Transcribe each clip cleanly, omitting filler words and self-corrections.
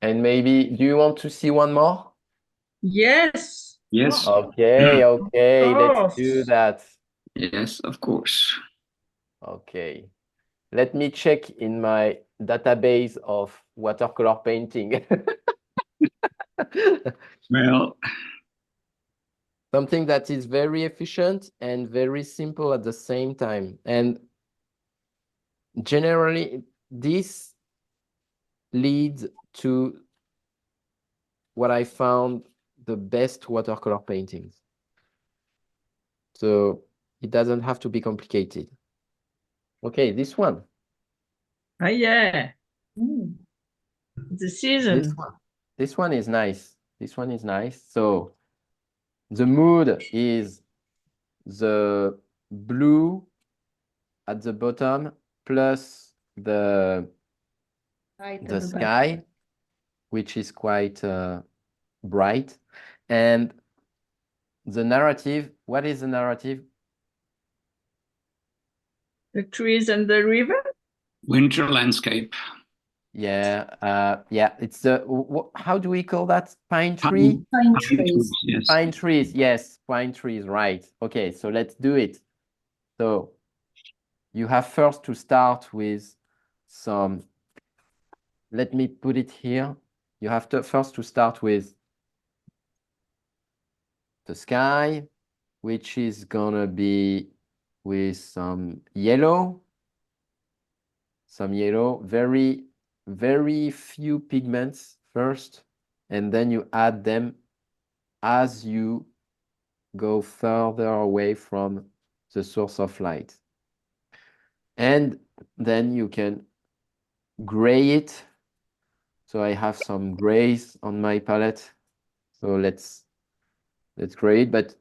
And maybe, do you want to see one more? Yes. Yes. Okay, okay, let's do Course. that. Yes, of course. Okay. Let me check in my database of watercolor painting. Well, Something that is very efficient and very simple at the same time. And generally, this leads to what I found the best watercolor paintings. So it doesn't have to be complicated. Okay, this one. Ah, yeah. The This season. one. This one is nice. This one is nice. So the mood is the blue at the bottom plus the sky, which is quite bright. And the narrative, what is the narrative? The trees and the river. winter landscape. Yeah, yeah, it's how do we call that? Pine tree? Pine Pine trees. yes. Pine trees, yes, pine trees, right. Okay, so let's do it. So you have first to start with some, let me put it here. You have to first to start with the sky, which is gonna be with some yellow, very, very few pigments first, and then you add them as you go further away from the source of light. And then you can gray it. So I have some grays on my palette. So let's gray it, but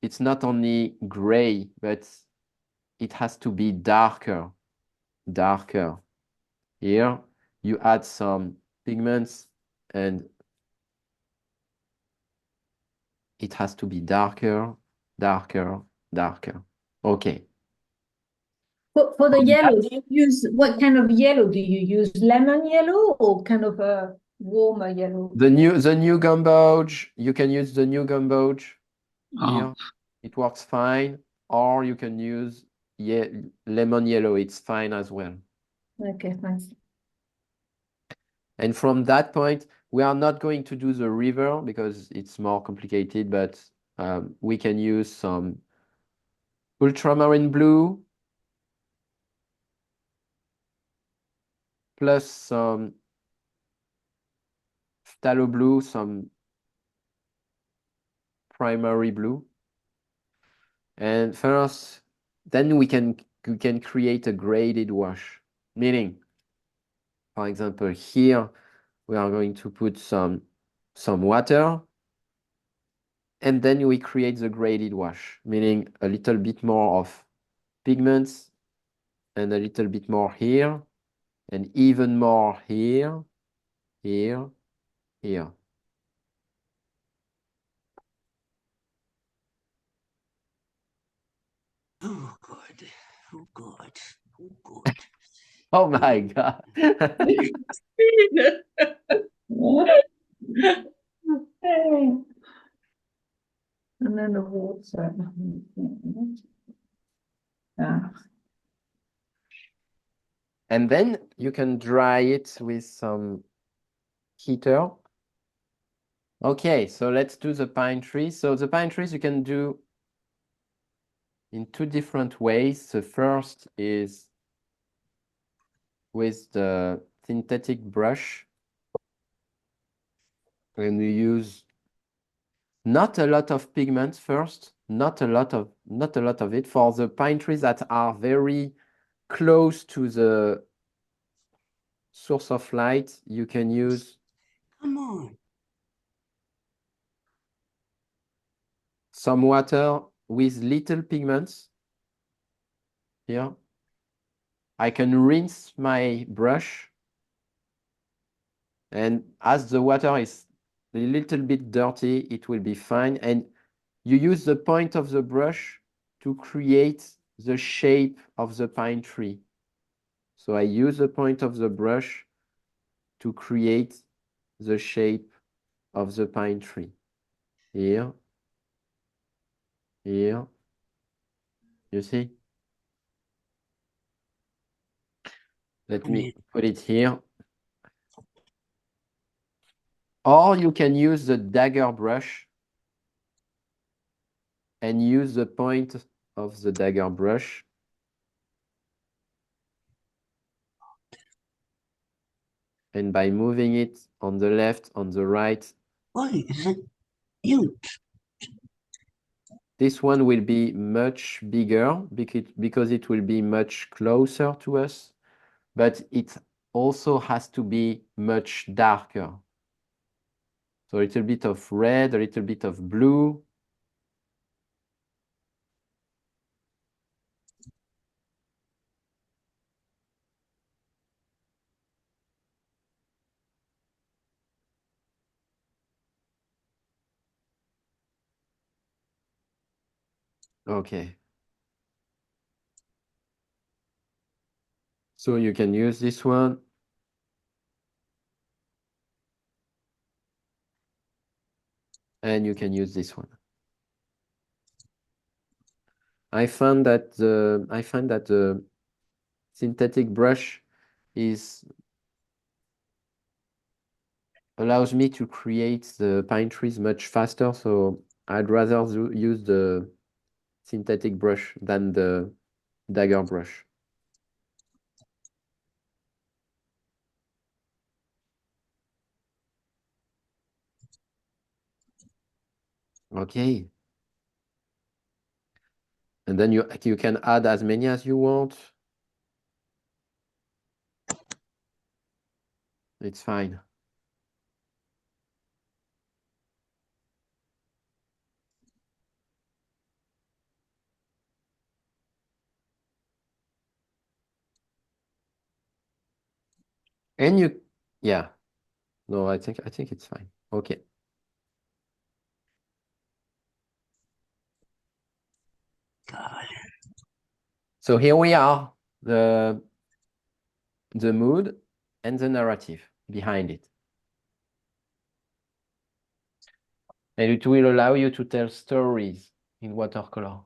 it's not only gray, but it has to be darker. Here, you add some pigments and it has to be darker. Okay. For the yellow, do you use what kind of yellow do you use? Lemon yellow or kind of a warmer yellow? The new gambauge, you can use the new gambauge here. Oh, It works fine. Or you can use lemon yellow. It's fine as well. Okay, thanks. And from that point, we are not going to do the river because it's more complicated, but we can use some ultramarine blue plus some phthalo blue, some primary blue. And first, then we can create a graded wash, meaning, for example, here we are going to put some water, and then we create the graded wash, meaning a little bit more of pigments and a little bit more here, and even more here. Oh, good. Oh, good. Oh, good. Oh my God. And then the water. Yeah. And then you can dry it with some heater. Okay, so let's do the pine trees. So the pine trees you can do in two different ways. The first is with the synthetic brush. When we use not a lot of pigments first, not a lot of it for the pine trees that are very close to the source of light. You can use Come on. some water with little pigments here. I can rinse my brush, and as the water is a little bit dirty, it will be fine. And you use the point of the brush to create the shape of the pine tree. So I use the point of the brush to create the shape of the pine tree. Here, here, you see? Let me put it here. Or you can use the dagger brush and use the point of the dagger brush and by moving it on the left, on the right. Why is it huge? This one will be much bigger because it will be much closer to us, but it also has to be much darker. So a little bit of red, a little bit of blue. Okay. So you can use this one. And you can use this one. I find that the synthetic brush allows me to create the pine trees much faster. So I'd rather use the synthetic brush than the dagger brush. Okay. And then you can add as many as you want. It's fine. And yeah. No, I think it's fine. Okay. God. So here we are, the mood and the narrative behind it. And it will allow you to tell stories in watercolor.